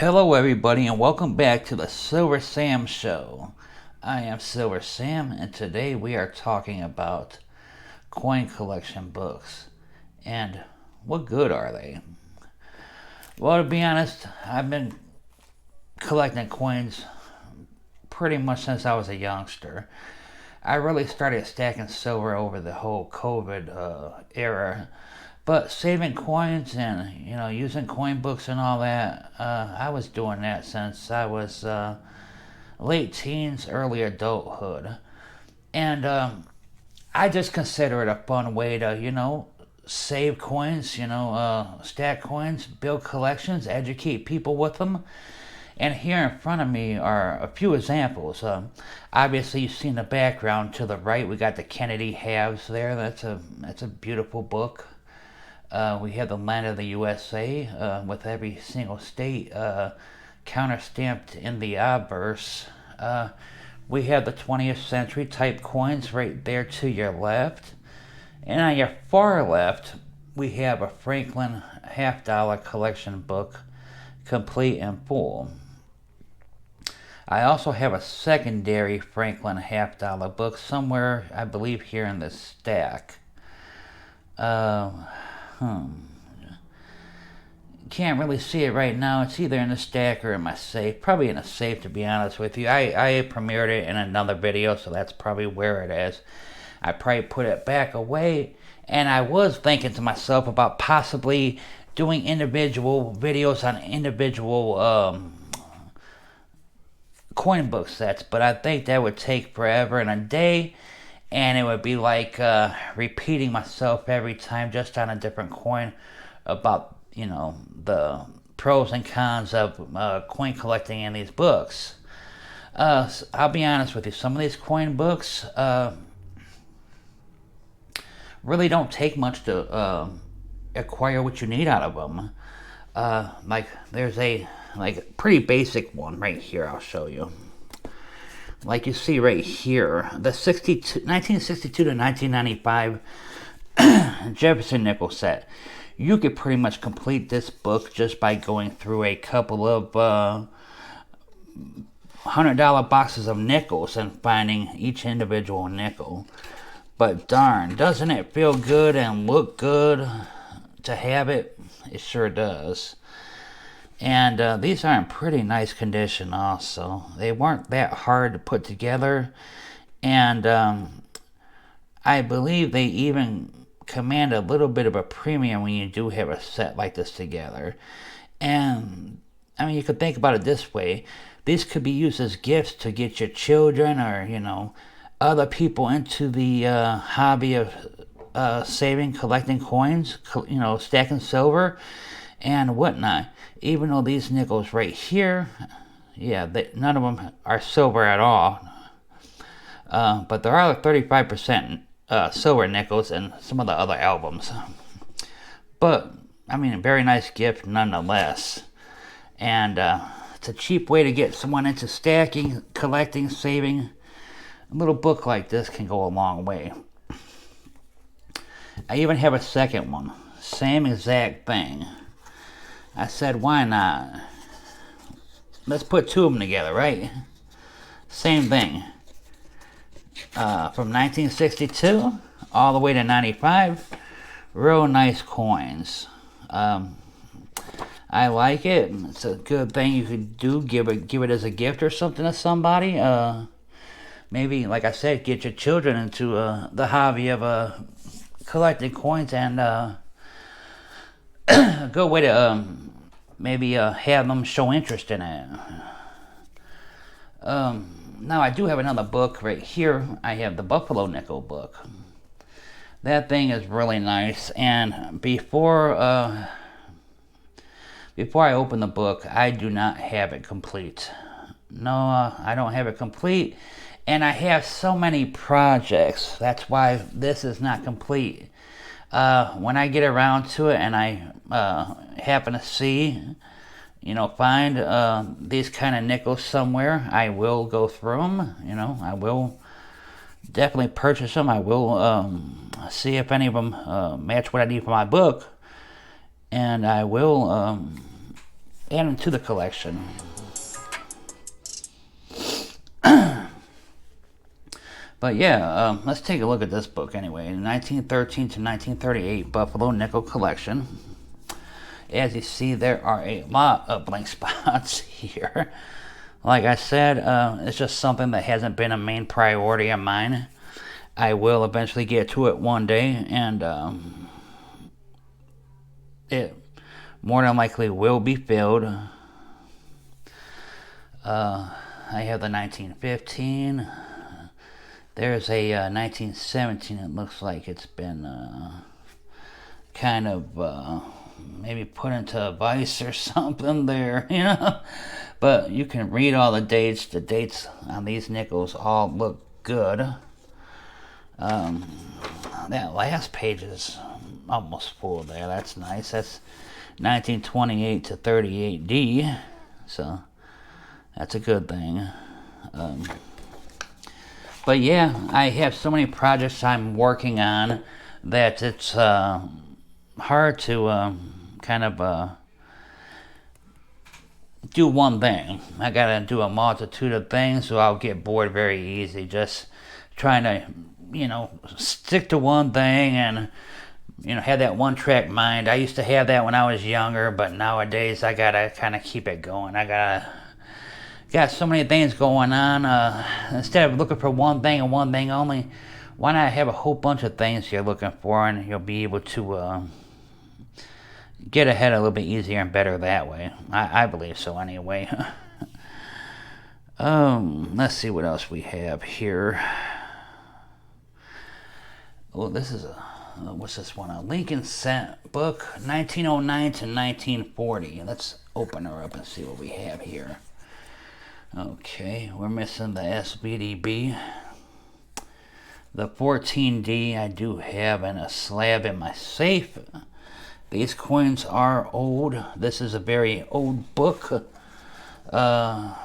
Hello, everybody, and welcome back to the Silver Sam Show. I am Silver Sam, and today we are talking about coin collection books. And what good are they? Well, to be honest, I've been collecting coins pretty much since I was a youngster. I really started stacking silver over the whole COVID era. But saving coins and using coin books and all that, I was doing that since I was late teens, early adulthood, and I just consider it a fun way to save coins, stack coins, build collections, educate people with them. And here in front of me are a few examples. Obviously, you've seen the background to the right. We got the Kennedy halves there. That's a beautiful book. We have the land of the USA with every single state counter-stamped in the obverse. We have the 20th century type coins right there to your left. And on your far left, we have a Franklin half-dollar collection book, complete and full. I also have a secondary Franklin half-dollar book somewhere, I believe, here in the stack. Can't really see it right now. It's either in the stack or in my safe. Probably in a safe, to be honest with you. I premiered it in another video, so that's probably where it is. I probably put it back away, and I was thinking to myself about possibly doing individual videos on individual coin book sets, but I think that would take forever and a day, and it would be like repeating myself every time just on a different coin about the pros and cons of coin collecting in these books. I'll be honest with you, some of these coin books really don't take much to acquire what you need out of them. Like there's a pretty basic one right here. I'll show you. Like you see right here, the 1962 to 1995 Jefferson nickel set. You could pretty much complete this book just by going through a couple of $100 boxes of nickels and finding each individual nickel. But darn, doesn't it feel good and look good to have it? It sure does. And these are in pretty nice condition also. They weren't that hard to put together. And I believe they even command a little bit of a premium when you do have a set like this together. And I mean, you could think about it this way. These could be used as gifts to get your children or, other people into the hobby of saving, collecting coins, stacking silver and whatnot. Even though these nickels right here, none of them are silver at all. But there are 35% silver nickels in some of the other albums. But, I mean, a very nice gift nonetheless. And it's a cheap way to get someone into stacking, collecting, saving. A little book like this can go a long way. I even have a second one. Same exact thing. I said, why not? Let's put two of them together, right? Same thing. From 1962 all the way to 95. Real nice coins. I like it. It's a good thing you could do. Give it as a gift or something to somebody. Maybe, like I said, get your children into the hobby of collecting coins, and a good way to maybe have them show interest in it. Now I do have another book right here. I have the Buffalo Nickel book. That thing is really nice, and before I open the book, I do not have it complete. No, I don't have it complete, and I have so many projects. That's why this is not complete. When I get around to it and I happen to see, find these kind of nickels somewhere, I will go through them. I will definitely purchase them. I will see if any of them match what I need for my book, and I will add them to the collection. But yeah, let's take a look at this book anyway. 1913 to 1938 Buffalo Nickel Collection. As you see, there are a lot of blank spots here. Like I said, it's just something that hasn't been a main priority of mine. I will eventually get to it one day, and it more than likely will be filled. I have the 1915. There's a 1917. It looks like it's been kind of maybe put into a vice or something there, you know. But you can read all the dates. The dates on these nickels all look good. That last page is almost full there. That's nice. That's 1928 to 38D. So that's a good thing. But yeah, I have so many projects I'm working on that it's hard to kind of do one thing. I gotta do a multitude of things, so I'll get bored very easy just trying to, you know, stick to one thing and, you know, have that one track mind. I used to have that when I was younger, but nowadays I gotta kind of keep it going. Got so many things going on. Instead of looking for one thing and one thing only, why not have a whole bunch of things you're looking for, and you'll be able to get ahead a little bit easier and better that way. I believe so anyway. Let's see what else we have here. Oh, this is what's this one? A Lincoln Cent book, 1909 to 1940. Let's open her up and see what we have here. Okay, we're missing the SBDB. The 14D I do have in a slab in my safe. These coins are old. This is a very old book. But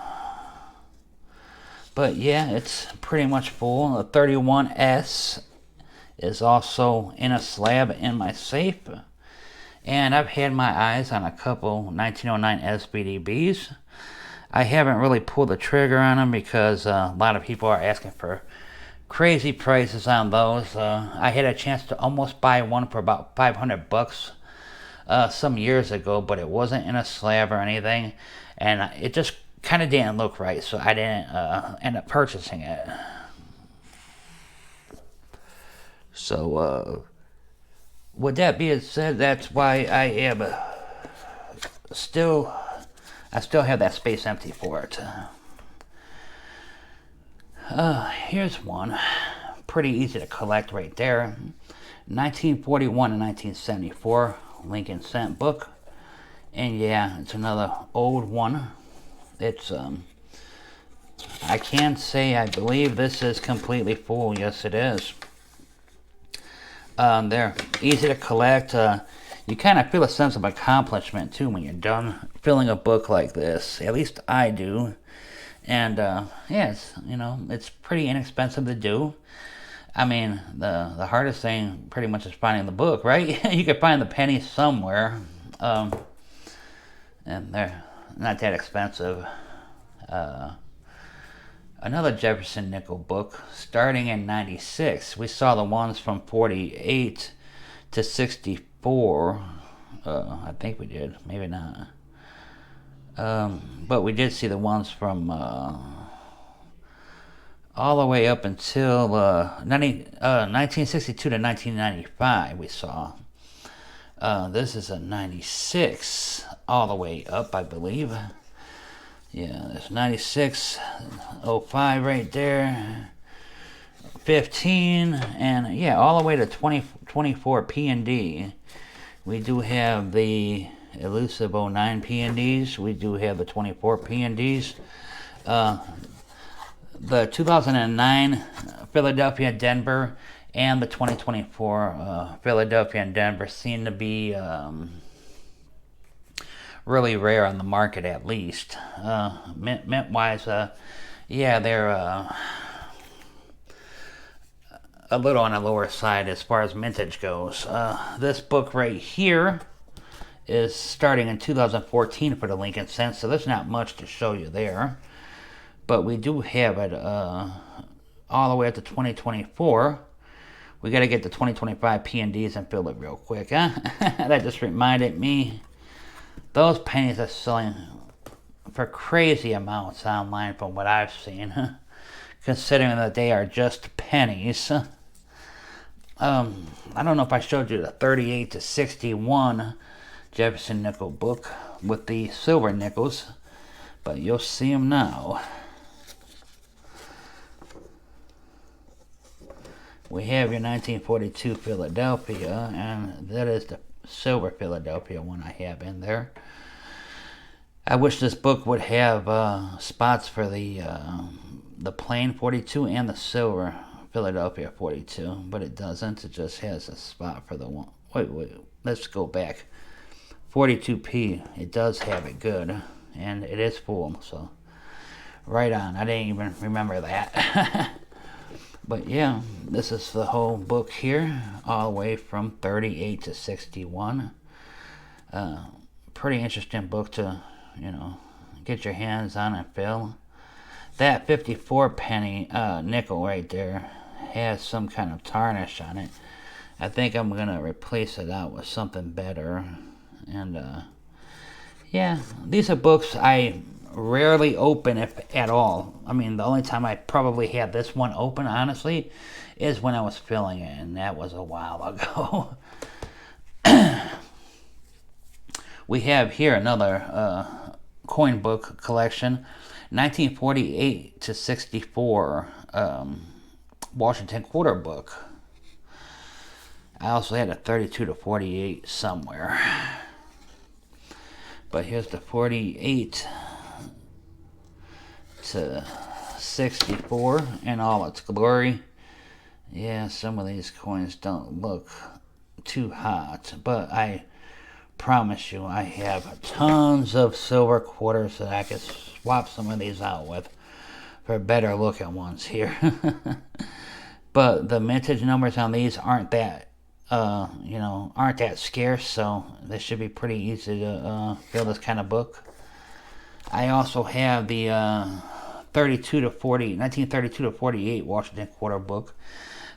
yeah, it's pretty much full. The 31S is also in a slab in my safe. And I've had my eyes on a couple 1909 SBDBs. I haven't really pulled the trigger on them because a lot of people are asking for crazy prices on those. I had a chance to almost buy one for about $500 some years ago, but it wasn't in a slab or anything, and it just kind of didn't look right, so I didn't end up purchasing it. So, with that being said, that's why I am still have that space empty for it. Here's one. Pretty easy to collect right there. 1941 and 1974 Lincoln Cent book. And yeah, it's another old one. It's, I can say I believe this is completely full. Yes, it is. They're easy to collect. You kind of feel a sense of accomplishment too when you're done filling a book like this. At least I do. And yeah, it's, you know, it's pretty inexpensive to do. I mean, the hardest thing pretty much is finding the book, right? You can find the pennies somewhere, and they're not that expensive. Another Jefferson Nickel book, starting in '96. We saw the ones from 48 to 64. I think we did, maybe not. But we did see the ones from all the way up until 1962 to 1995 we saw. This is a 96 all the way up, I believe. Yeah, there's 96, 05 right there, 15, and yeah, all the way to 24 P&D. We do have the elusive 09 P&Ds. We do have the 24 P&Ds. The 2009 Philadelphia, Denver, and the 2024 Philadelphia and Denver seem to be really rare on the market, at least. Mint-wise, yeah, they're a little on the lower side as far as mintage goes. This book right here is starting in 2014 for the Lincoln cent, so there's not much to show you there. But we do have it all the way up to 2024. We got to get the 2025 P&Ds and fill it real quick, huh? That just reminded me. Those pennies are selling for crazy amounts online from what I've seen, considering that they are just pennies. I don't know if I showed you the 38 to 61 Jefferson nickel book with the silver nickels, but you'll see them now. We have your 1942 Philadelphia, and that is the silver Philadelphia one I have in there. I wish this book would have spots for the plain 42 and the silver Philadelphia 42, but it doesn't. It just has a spot for the one. Wait, let's go back. 42p, it does have it good, and it is full, so right on. I didn't even remember that. But yeah, this is the whole book here, all the way from 38 to 61. Pretty interesting book to, get your hands on and fill. That 54 penny nickel right there has some kind of tarnish on it. I think I'm going to replace it out with something better. And yeah, these are books I rarely open, if at all. I mean, the only time I probably had this one open, honestly, is when I was filling it, and that was a while ago. We have here another coin book collection, 1948 to 64 Washington quarter book. I also had a 32 to 48 somewhere. But here's the 48 to 64 in all its glory. Yeah, some of these coins don't look too hot, but I promise you I have tons of silver quarters that I could swap some of these out with for better looking ones here. But the mintage numbers on these aren't that aren't that scarce, so this should be pretty easy to fill this kind of book. I also have the 1932 to 48 Washington quarter book.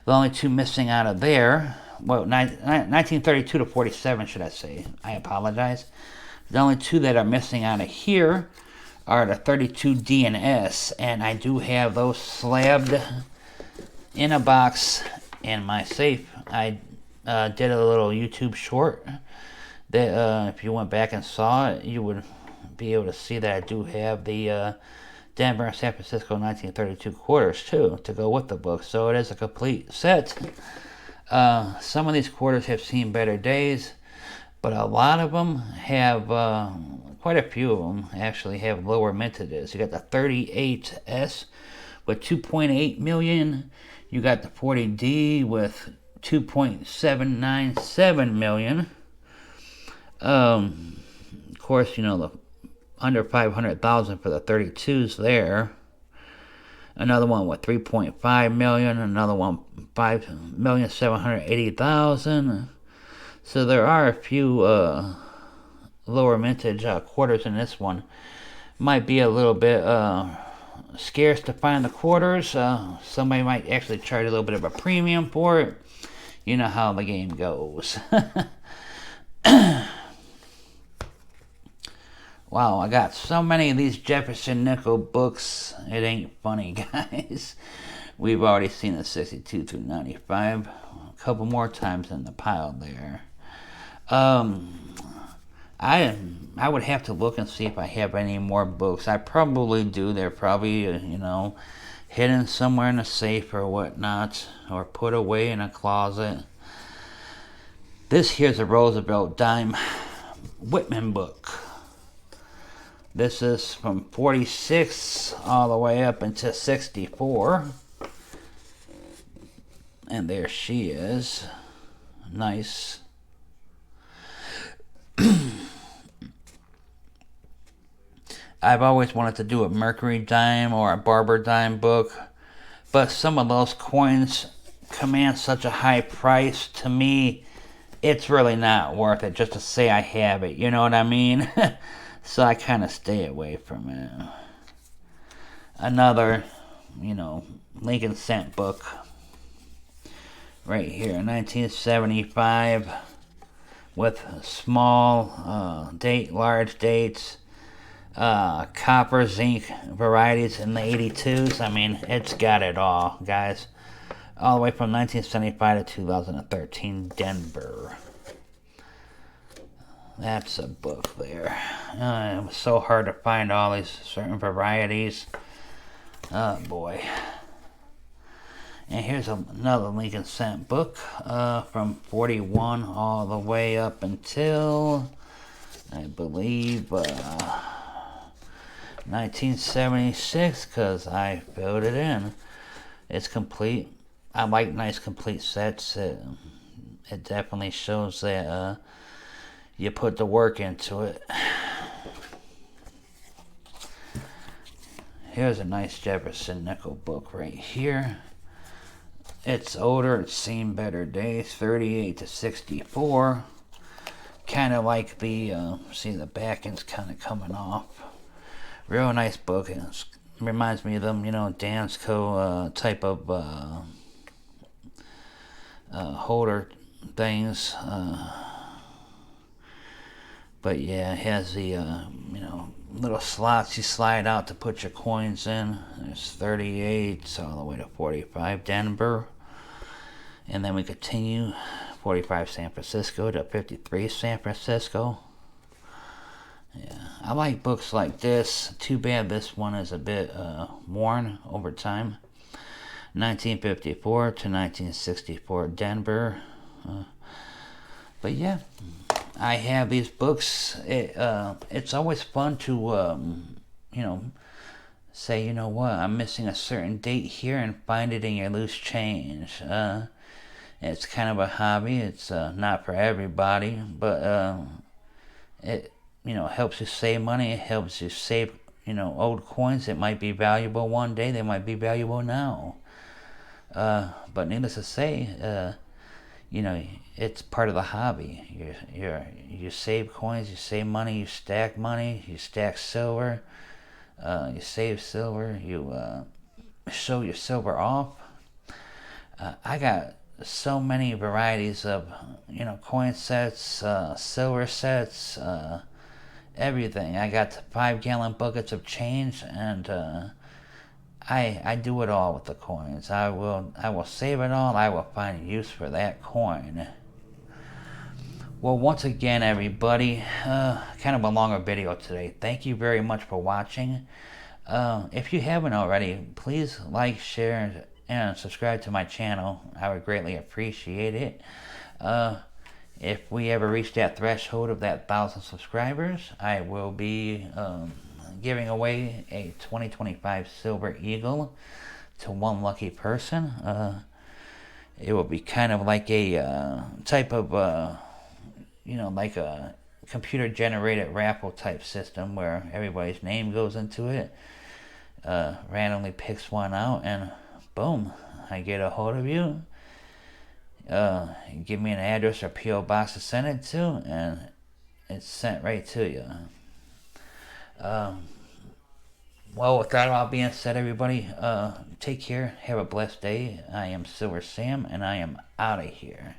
The only two missing out of there, 1932 to 47, should I say? I apologize. The only two that are missing out of here are the 32 D and S, and I do have those slabbed in a box in my safe. I did a little YouTube short that if you went back and saw it, you would be able to see that I do have the Denver and San Francisco 1932 quarters too to go with the book, so it is a complete set. Some of these quarters have seen better days, but a lot of them have, quite a few of them actually have lower mintages. You got the 38S with 2.8 million. You got the 40D with 2.797 million. Of course, the under 500,000 for the 32s there. Another one with 3.5 million. Another one 5,780,000. So there are a few lower mintage quarters in this one. Might be a little bit scarce to find the quarters. Somebody might actually charge a little bit of a premium for it. You know how the game goes. Wow, I got so many of these Jefferson nickel books. It ain't funny, guys. We've already seen the 62 through 95 a couple more times in the pile there. I would have to look and see if I have any more books. I probably do. They're probably, hidden somewhere in a safe or whatnot, or put away in a closet. This here's a Roosevelt dime Whitman book. This is from 46 all the way up into 64. And there she is. Nice. I've always wanted to do a Mercury dime or a Barber dime book, but some of those coins command such a high price. To me, it's really not worth it just to say I have it, you know what I mean? So I kind of stay away from it. Another, Lincoln Cent book right here, 1975, with small large dates, copper, zinc varieties in the 82s. I mean, it's got it all, guys. All the way from 1975 to 2013, Denver. That's a book there. It was so hard to find all these certain varieties. Oh boy. And here's another Lincoln Cent book from 41 all the way up until, I believe, 1976, because I filled it in. It's complete. I like nice complete sets. It definitely shows that you put the work into it. Here's a nice Jefferson Nickel book right here. It's older, it's seen better days, 38 to 64. Kind of like the, see the back end's kind of coming off. Real nice book. It reminds me of them, Dansko type of holder things. But yeah, it has the, little slots you slide out to put your coins in. There's 38 all the way to 45 Denver. And then we continue 45 San Francisco to 53 San Francisco. Yeah, I like books like this. Too bad this one is a bit worn over time. 1954 to 1964 Denver. But yeah, I have these books. It's always fun to, say, you know what, I'm missing a certain date here, and find it in your loose change. It's kind of a hobby. It's not for everybody, but it helps you save money. It helps you save old coins that might be valuable one day. They might be valuable now. But needless to say, it's part of the hobby. You save coins, you save money, you stack silver, you save silver, you show your silver off. I got so many varieties of coin sets, silver sets, everything. I got 5-gallon buckets of change, and I do it all with the coins. I will save it all. I will find use for that coin. Well, once again, everybody, kind of a longer video today. Thank you very much for watching. If you haven't already, please like, share, and subscribe to my channel. I would greatly appreciate it. If we ever reach that threshold of that 1,000 subscribers, I will be giving away a 2025 Silver Eagle to one lucky person. It will be kind of like a type of, like a computer generated raffle type system where everybody's name goes into it, randomly picks one out, and boom, I get a hold of you. You give me an address or P.O. box to send it to, and it's sent right to you. Well, with that all being said, everybody, take care. Have a blessed day. I am Silver Sam, and I am out of here.